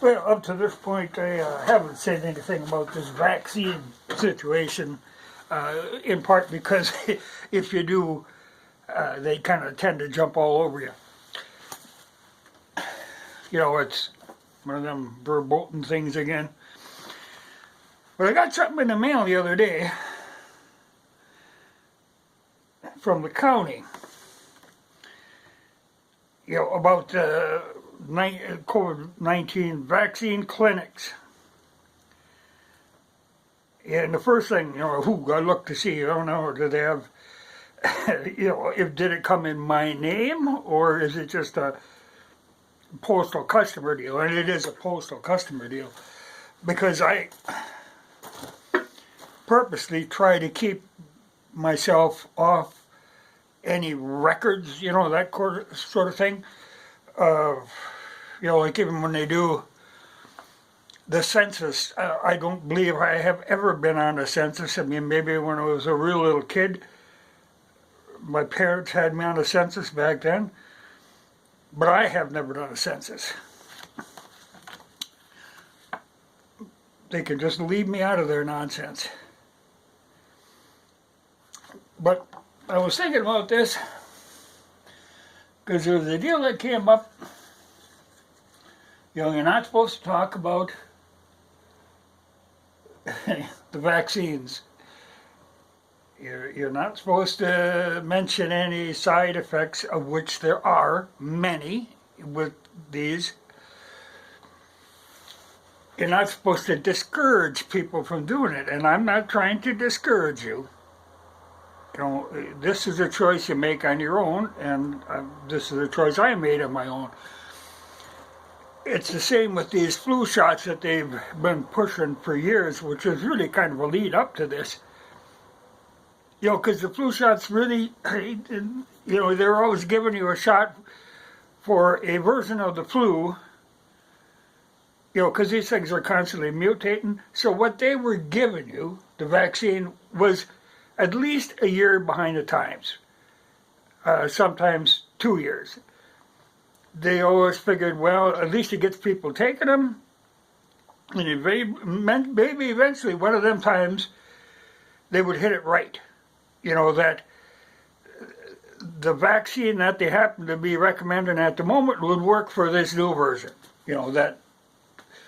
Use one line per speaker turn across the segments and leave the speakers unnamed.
Well, up to this point, I haven't said anything about this vaccine situation, in part because if you do, they kind of tend to jump all over you. You know, it's one of them verboten things again. But I got something in the mail the other day from the county, about COVID-19 vaccine clinics. And the first thing, I look to see, I don't know, do they have, did it come in my name, or is it just a postal customer deal? And it is a postal customer deal, because I purposely try to keep myself off any records, that sort of thing. Like even when they do the census, I don't believe I have ever been on a census. I mean, maybe when I was a real little kid, my parents had me on a census back then, but I have never done a census. They could just leave me out of their nonsense. But I was thinking about this because there was a deal that came up. You're not supposed to talk about the vaccines. You're not supposed to mention any side effects, of which there are many with these. You're not supposed to discourage people from doing it, and I'm not trying to discourage you. This is a choice you make on your own, and this is a choice I made on my own. It's the same with these flu shots that they've been pushing for years, which is really kind of a lead up to this. Because the flu shots really, they're always giving you a shot for a version of the flu, because these things are constantly mutating. So what they were giving you, the vaccine, was at least a year behind the times, sometimes 2 years. They always figured, well, at least it gets people taking them, and maybe eventually one of them times they would hit it right. That the vaccine that they happen to be recommending at the moment would work for this new version.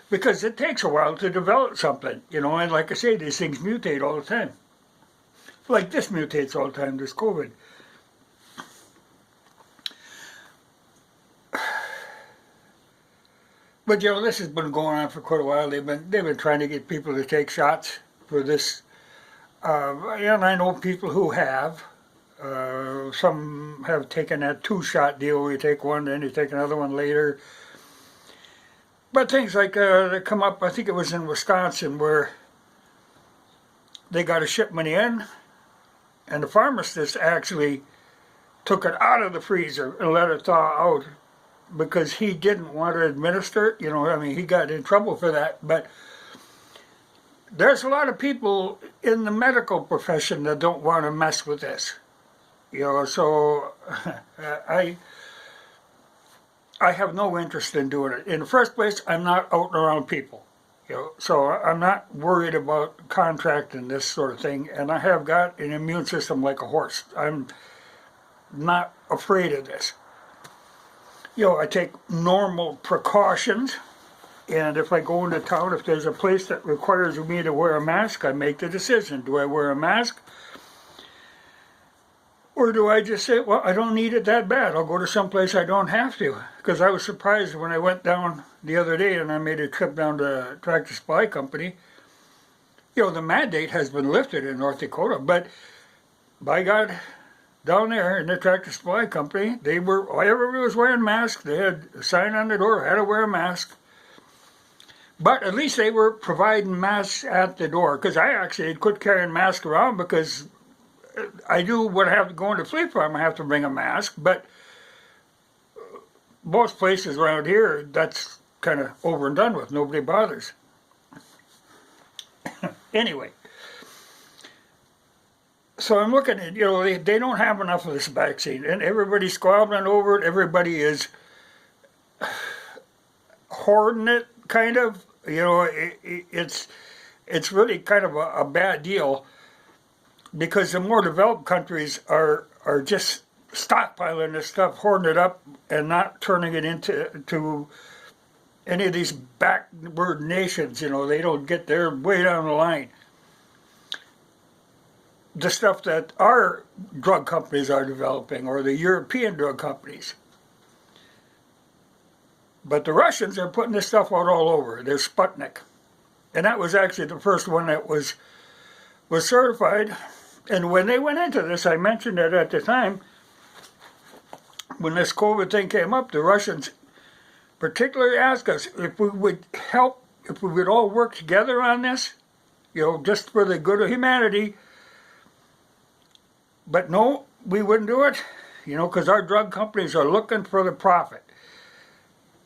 Because it takes a while to develop something, and like I say, these things mutate all the time. Like this mutates all the time, this COVID. But this has been going on for quite a while. They've been trying to get people to take shots for this, and I know people who have. Some have taken that 2-shot deal where you take one, then you take another one later. But things like that come up. I think it was in Wisconsin where they got a shipment in, and the pharmacist actually took it out of the freezer and let it thaw out because he didn't want to administer it. He got in trouble for that. But there's a lot of people in the medical profession that don't want to mess with this. So I have no interest in doing it. In the first place, I'm not out and around people. So I'm not worried about contracting this sort of thing, and I have got an immune system like a horse. I'm not afraid of this. I take normal precautions, and if I go into town, if there's a place that requires me to wear a mask, I make the decision. Do I wear a mask? Or do I just say, well, I don't need it that bad. I'll go to some place I don't have to. Because I was surprised when I went down the other day and I made a trip down to Tractor Supply Company. The mandate has been lifted in North Dakota, but by God, down there in the Tractor Supply Company, everybody was wearing masks. They had a sign on the door, had to wear a mask. But at least they were providing masks at the door, because I actually had quit carrying masks around because I do when I have to go into the flea farm, I have to bring a mask, but most places around here, that's kind of over and done with. Nobody bothers. Anyway, so I'm looking at, they don't have enough of this vaccine, and everybody's squabbling over it. Everybody is hoarding it, kind of. It's really kind of a bad deal because the more developed countries are just stockpiling this stuff, hoarding it up, and not turning it into any of these backward nations. They don't get there way down the line. The stuff that our drug companies are developing, or the European drug companies. But the Russians are putting this stuff out all over. There's Sputnik. And that was actually the first one that was certified. And when they went into this, I mentioned it at the time, when this COVID thing came up, the Russians particularly asked us if we would help, if we would all work together on this, just for the good of humanity. But no, we wouldn't do it, because our drug companies are looking for the profit.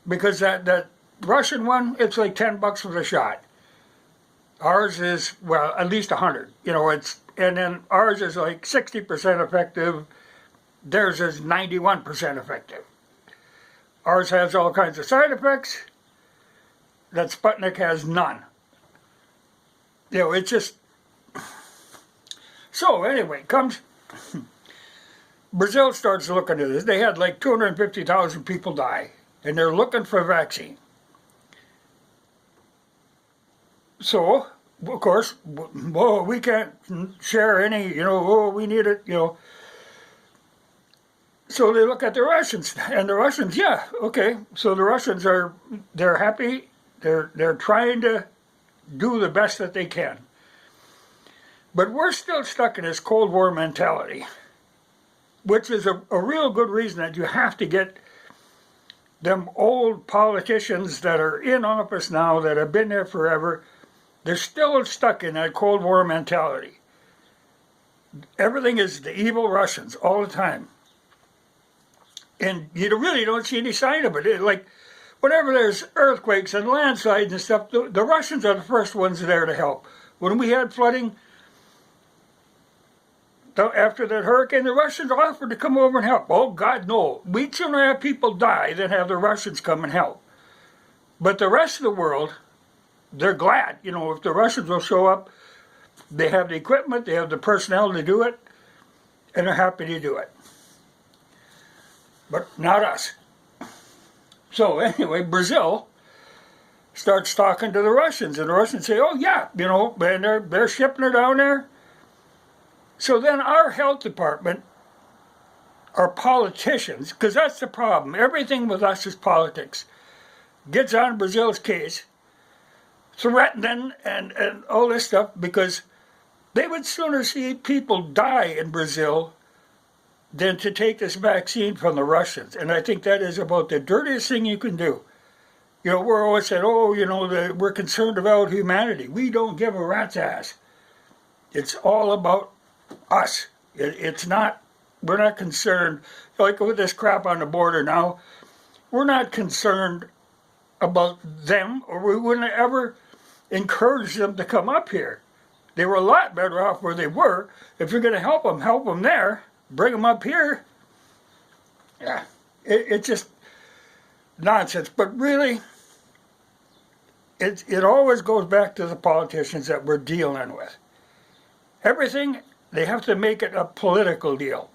Because that Russian one, it's like $10 for the shot. Ours is, well, at least 100. And then ours is like 60% effective. Theirs is 91% effective. Ours has all kinds of side effects that Sputnik has none. It's just... So anyway, Brazil starts looking at this. They had like 250,000 people die, and they're looking for a vaccine. So, of course, we can't share any, we need it, So they look at the Russians, and the Russians, yeah, okay. So the Russians they're happy. They're trying to do the best that they can. But we're still stuck in this Cold War mentality, which is a real good reason that you have to get them old politicians that are in office now, that have been there forever. They're still stuck in that Cold War mentality. Everything is the evil Russians all the time. And you really don't see any sign of it. Like, whenever there's earthquakes and landslides and stuff, the Russians are the first ones there to help. When we had flooding, after that hurricane, the Russians offered to come over and help. Oh, God, no. We'd sooner have people die than have the Russians come and help. But the rest of the world, they're glad. If the Russians will show up, they have the equipment, they have the personnel to do it, and they're happy to do it. But not us. So anyway, Brazil starts talking to the Russians, and the Russians say, oh yeah, and they're shipping her down there. So then our health department, our politicians, because that's the problem, everything with us is politics, gets on Brazil's case, threatening and all this stuff, because they would sooner see people die in Brazil than to take this vaccine from the Russians. And I think that is about the dirtiest thing you can do. We're always saying, we're concerned about humanity. We don't give a rat's ass. It's all about us. It's not, we're not concerned, like with this crap on the border now, we're not concerned about them, or we wouldn't ever encourage them to come up here. They were a lot better off where they were. If you're going to help them there. Bring them up here. Yeah, it's just nonsense. But really, it always goes back to the politicians that we're dealing with. Everything, they have to make it a political deal.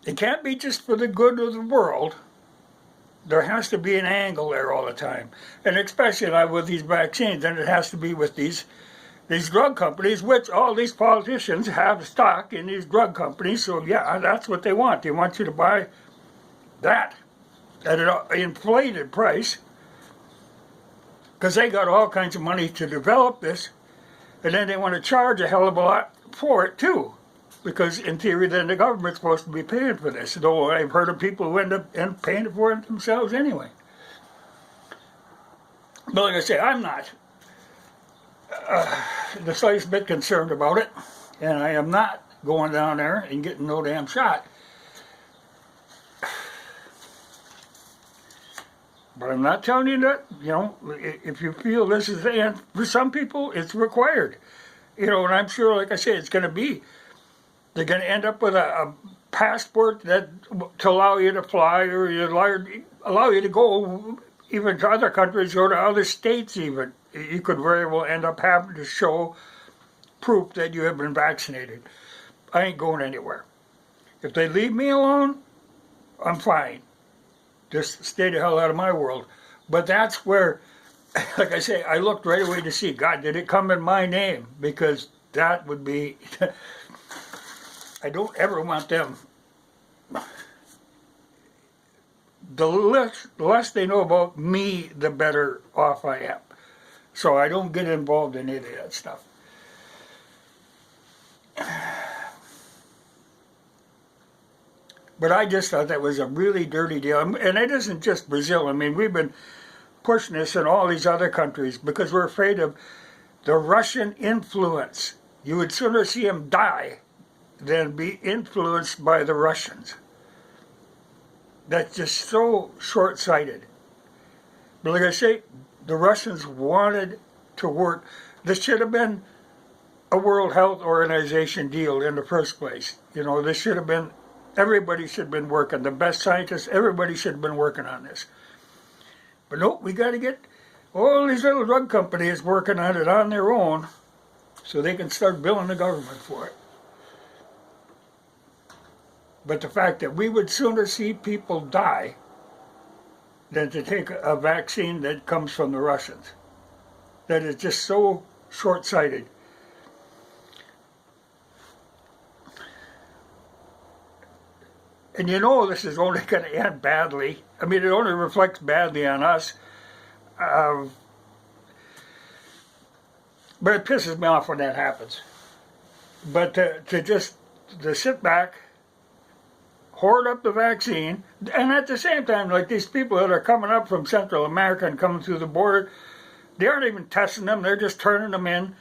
It can't be just for the good of the world. There has to be an angle there all the time. And especially with these vaccines, and it has to be with these drug companies, which all these politicians have stock in these drug companies. So yeah, that's what they want. They want you to buy that at an inflated price, because they got all kinds of money to develop this, and then they want to charge a hell of a lot for it too, because in theory then the government's supposed to be paying for this, though I've heard of people who end up paying for it themselves anyway. But like I say, I'm not the slightest bit concerned about it, and I am not going down there and getting no damn shot. But I'm not telling you that, if you feel this is the end, for some people it's required. And I'm sure, like I say, it's going to be, they're going to end up with a passport that to allow you to fly, or allow you to go even to other countries or to other states even. You could very well end up having to show proof that you have been vaccinated. I ain't going anywhere. If they leave me alone, I'm fine. Just stay the hell out of my world. But that's where, like I say, I looked right away to see, God, did it come in my name? Because that would be, I don't ever want them. The less they know about me, the better off I am. So I don't get involved in any of that stuff. But I just thought that was a really dirty deal. And it isn't just Brazil. I mean, we've been pushing this in all these other countries because we're afraid of the Russian influence. You would sooner see them die than be influenced by the Russians. That's just so short-sighted. But like I say, the Russians wanted to work. This should have been a World Health Organization deal in the first place. You know, this should have been, everybody should have been working. The best scientists, everybody should have been working on this. But nope, we got to get all these little drug companies working on it on their own so they can start billing the government for it. But the fact that we would sooner see people die than to take a vaccine that comes from the Russians, that is just so short-sighted. And you know this is only going to end badly. I mean, it only reflects badly on us. But it pisses me off when that happens. But to sit back, hoard up the vaccine, and at the same time, like these people that are coming up from Central America and coming through the border, they aren't even testing them, they're just turning them in.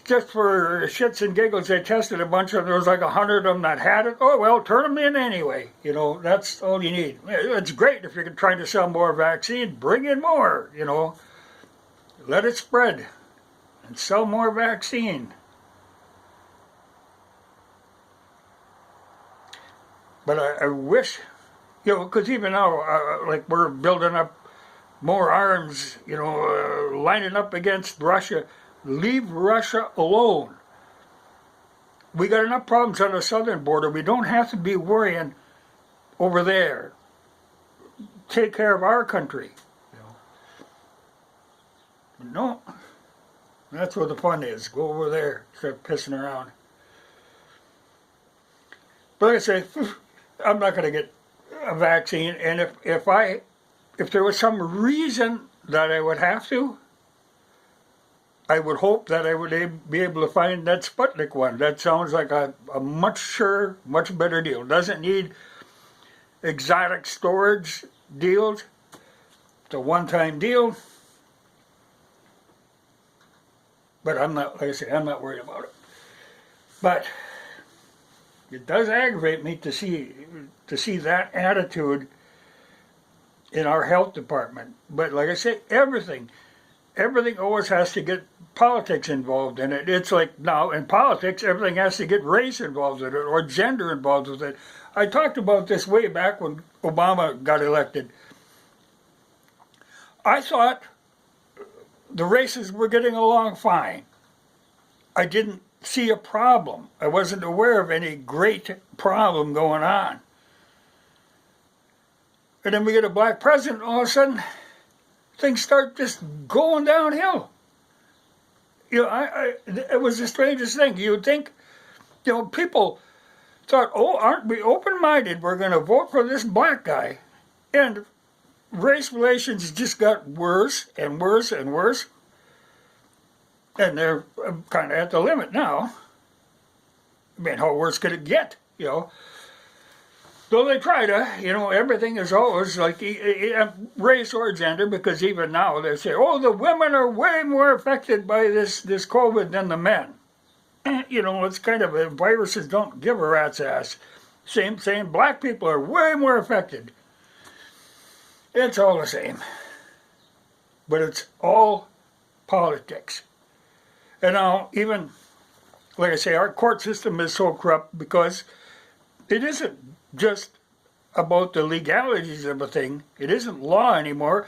Just for shits and giggles, they tested a bunch of them. There was like 100 of them that had it. Oh, well, turn them in anyway. You know, that's all you need. It's great if you're trying to sell more vaccine. Bring in more, you know. Let it spread and sell more vaccine. But I wish, you know, because even now, like we're building up more arms, you know, lining up against Russia. Leave Russia alone. We got enough problems on the southern border. We don't have to be worrying over there. Take care of our country. You know? No. That's where the fun is. Go over there. Start pissing around. But like I say, I'm not going to get a vaccine. And if there was some reason that I would have to, I would hope that I would be able to find that Sputnik one. That sounds like a much better deal. Doesn't need exotic storage deals. It's a one-time deal. But I'm not, like I say, I'm not worried about it. But it does aggravate me to see that attitude in our health department. But like I say, everything always has to get politics involved in it. It's like now in politics, everything has to get race involved with it or gender involved with it. I talked about this way back when Obama got elected. I thought the races were getting along fine. I didn't see a problem. I wasn't aware of any great problem going on. And then we get a black president, all of a sudden, things start just going downhill. You know, it was the strangest thing. You would think, you know, people thought, oh, aren't we open-minded? We're going to vote for this black guy. And race relations just got worse and worse and worse. And they're kind of at the limit now. I mean, how worse could it get, you know? So they try to, you know, everything is always like race or gender, because even now they say, oh, the women are way more affected by this COVID than the men. You know, it's kind of, viruses don't give a rat's ass. Same saying, black people are way more affected. It's all the same. But it's all politics. And now, even, like I say, our court system is so corrupt because it isn't just about the legalities of a thing. It isn't law anymore.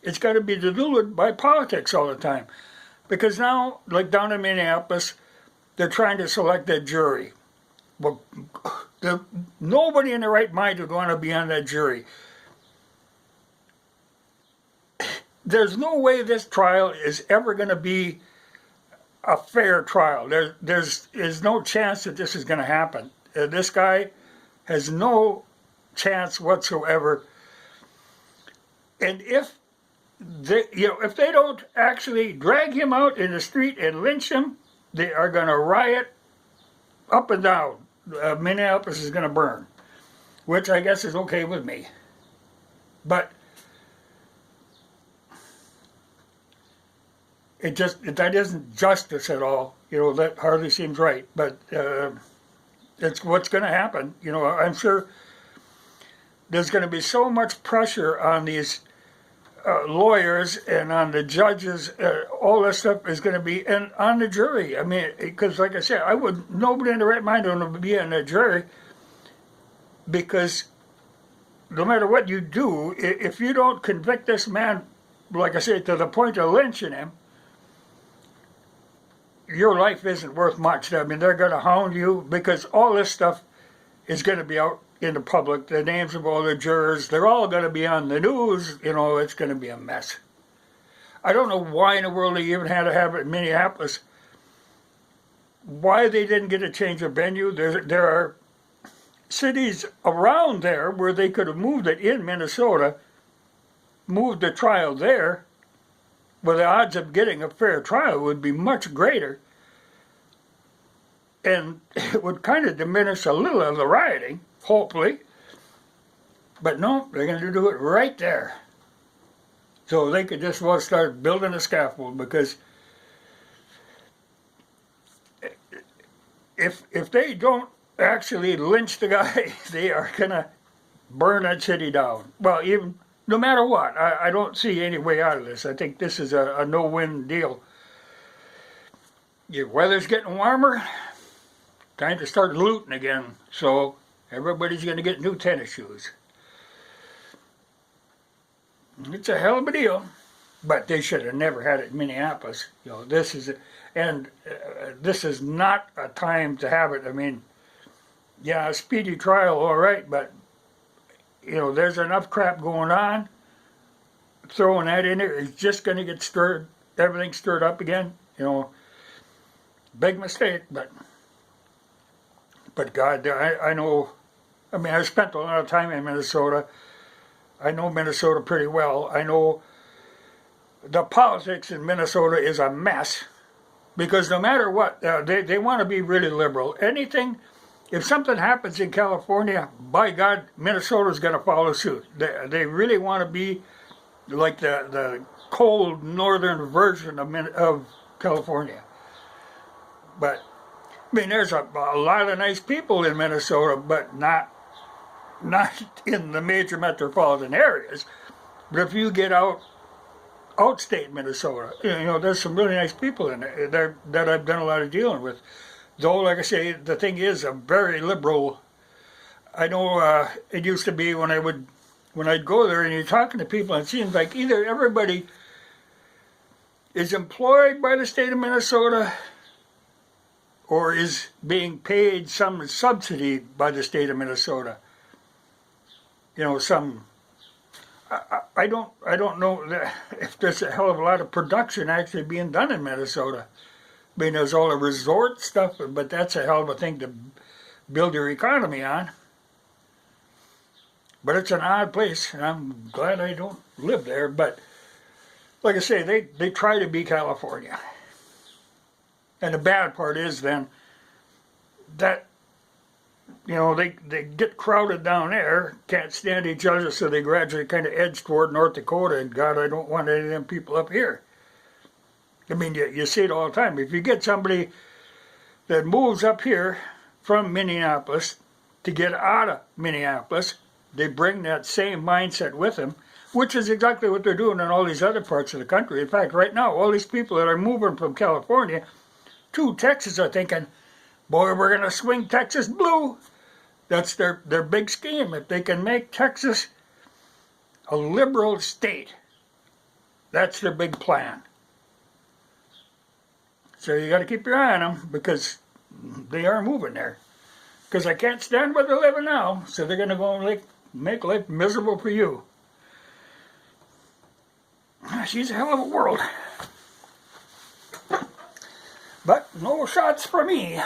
It's got to be diluted by politics all the time. Because now, like down in Minneapolis, they're trying to select a jury. Well, nobody in their right mind would want to be on that jury. There's no way this trial is ever going to be a fair trial. There's no chance that this is going to happen. This guy has no chance whatsoever. And if if they don't actually drag him out in the street and lynch him, they are going to riot up and down. Minneapolis is going to burn, which I guess is okay with me. But that isn't justice at all. That hardly seems right. But it's what's going to happen. I'm sure there's going to be so much pressure on these lawyers and on the judges. All this stuff is going to be, and on the jury. I mean, because like I said, nobody in the right mind would be on the jury, because no matter what you do, if you don't convict this man, like I said, to the point of lynching him, your life isn't worth much. I mean, they're going to hound you, because all this stuff is going to be out in the public. The names of all the jurors, they're all going to be on the news. It's going to be a mess. I don't know why in the world they even had to have it in Minneapolis. Why they didn't get a change of venue. There are cities around there where they could have moved it in Minnesota, moved the trial there, where the odds of getting a fair trial would be much greater. And it would kind of diminish a little of the rioting, hopefully. But no, they're going to do it right there. So they could just well start building a scaffold, because if they don't actually lynch the guy, they are going to burn that city down. Well, even no matter what, I don't see any way out of this. I think this is a no-win deal. Your weather's getting warmer, time to start looting again. So everybody's going to get new tennis shoes. It's a hell of a deal, but they should have never had it in Minneapolis. This is not a time to have it. I mean, yeah, a speedy trial, all right, but there's enough crap going on. Throwing that in there is just going to get everything stirred up again. Big mistake, but God, I know. I mean, I spent a lot of time in Minnesota. I know Minnesota pretty well. I know the politics in Minnesota is a mess, because no matter what, they want to be really liberal. If something happens in California, by God, Minnesota's going to follow suit. They really want to be like the cold northern version of California. But I mean, there's a lot of nice people in Minnesota, but not in the major metropolitan areas. But if you get outstate Minnesota, there's some really nice people in there that I've done a lot of dealing with. Though, like I say, the thing is a very liberal. I know it used to be when I'd go there and you're talking to people, it seems like either everybody is employed by the state of Minnesota or is being paid some subsidy by the state of Minnesota. I don't know if there's a hell of a lot of production actually being done in Minnesota. I mean, there's all the resort stuff, but that's a hell of a thing to build your economy on. But it's an odd place, and I'm glad I don't live there. But like I say, they try to be California. And the bad part is then that, they get crowded down there, can't stand each other, so they gradually kind of edge toward North Dakota, and God, I don't want any of them people up here. I mean, you see it all the time. If you get somebody that moves up here from Minneapolis to get out of Minneapolis, they bring that same mindset with them, which is exactly what they're doing in all these other parts of the country. In fact, right now, all these people that are moving from California to Texas are thinking, boy, we're going to swing Texas blue. That's their big scheme. If they can make Texas a liberal state, that's their big plan. So you got to keep your eye on them because they are moving there. Because I can't stand where they're living now, so they're going to go and make life miserable for you. She's a hell of a world. But no shots for me.